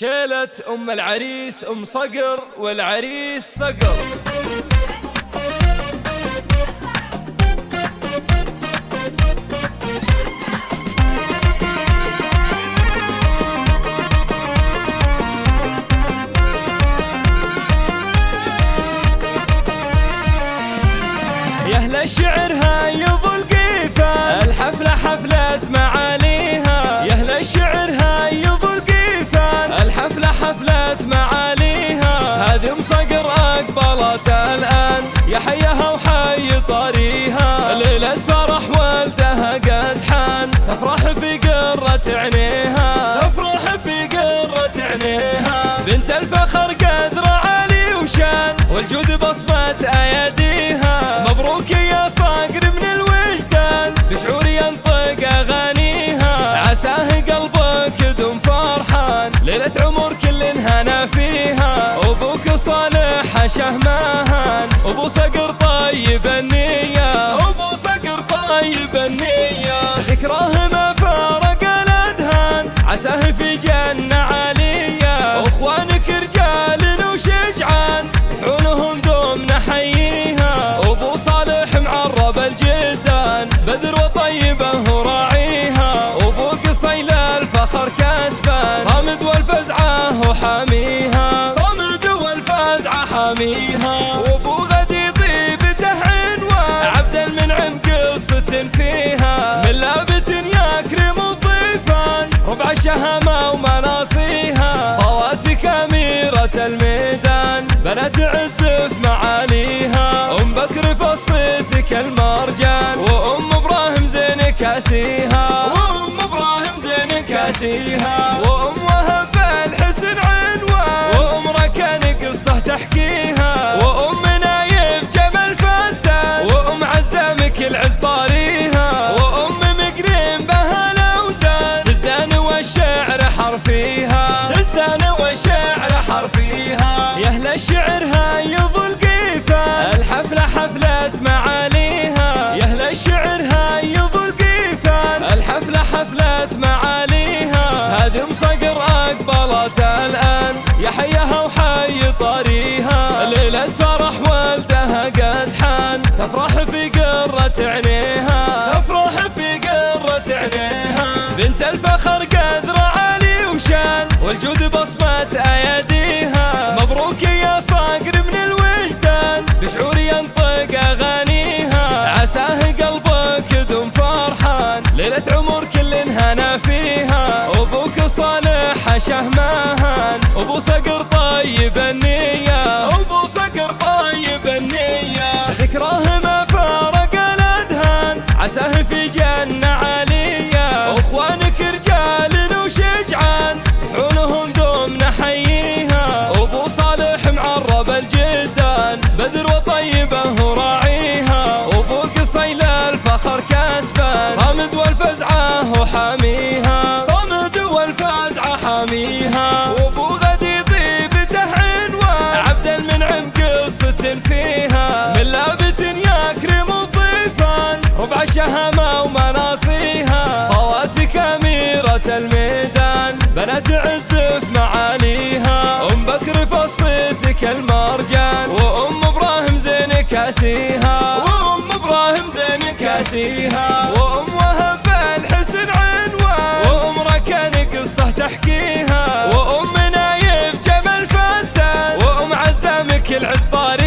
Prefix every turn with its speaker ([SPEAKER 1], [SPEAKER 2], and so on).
[SPEAKER 1] شيلت أم العريس أم صقر والعريس صقر. يا أهل الشعر هاي يظل قيفان، الحفلة حفلة معاليها. يا أهل الشعر هاي يظل قيفان، الحفلة حفلة معاليها. هذه أم صقر أقبلت الآن، يا حيها وحي طريها. ليلة فرح والدها قد حان، تفرح في قرة عينيها، تفرح في قرة عينيها. بنت الفخر قدر عالي وشان، والجود بصمة أيديها. مبروك يا صقر من الوجدان، بشعور ينطق أغانيها. عساه قلبك دوم فرحان، ليلة عمر كل هنا فيها. أبوك صالح شهمهان، أبو صقر طيب النية، أبو صقر طيب النية. ذكراه ما فارق الأذهان، عساه في جنة عالية. أخوانك رجال وشجعان، يفعونهم دوم نحييها. أبو صالح معرب الجدان، بذر وطيبه وراعيها. أبوك صيل الفخر كسبان، صامد والفزعة وحاميها، صامد والفزعة حاميها. وأبو غدي طيبته عنوان، عبد المنعم قصة فيها. من لابت يكرم الضيفان، ربع الشهامة ومناصيها. خواتك أميرة الميدان، بنات عز في معاليها. أم بكر فصيتك المرجان، وأم إبراهيم زين كاسيها، وأم إبراهيم زين كاسيها. وأم وهب الحسن عنوان، وأم ركان قصة تحكيها. وأم نايف جمل فتان، وأم عزامك العز طاريها. وأم مقرين بها الأوزان، تزدان والشعر حرفيها، تزدان والشعر حرفيها. يا أهل الشعر هاي يظل قيفان، الحفلة حفلة معاليها. يا أهل الشعر هاي يظل قيفان، الحفلة حفلة معاليها. هذه أم صقر أقبلت الآن، يا حيها وحي طريها. ليلة فرح والدها قد حان، تفرح في قرة عينيها، تفرح في قرة عينيها. بنت الفخر قدر عالي وشان، والجود بصمة أيديها. مبروك يا صقر من الوجدان، بشعور ينطق أغانيها. عساه قلبك دوم فرحان، ليلة عمر كل هنا فيها. أبوك صالح شهمهان، أبو صقر طيب النية، أبو صقر طيب النية. ذكراه ما فارق الأذهان، عساه في جنة عالية. أخوانك رجال وشجعان، يفعونهم دوم نحييها. أبو صالح معرب الجدان، بذر وطيبه وراعيها. أبوك صيل الفخر كسبان، صامد والفزعة وحاميها، صامد والفزعة حاميها. وأبو غدي طيبته عنوان، عبد المنعم قصة فيها. من لابت يكرم الضيفان، ربع الشهامة ومناصيها. خواتك أميرة الميدان، بنات عز في معاليها. أم بكر فصيتك المرجان، وأم إبراهيم زين كاسيها، وأم إبراهيم زين كاسيها. وأم وهب الحسن عنوان، وأم ركان قصة تحكيها. وأم نايف جمل فتان، وأم عزامك العز طاريها.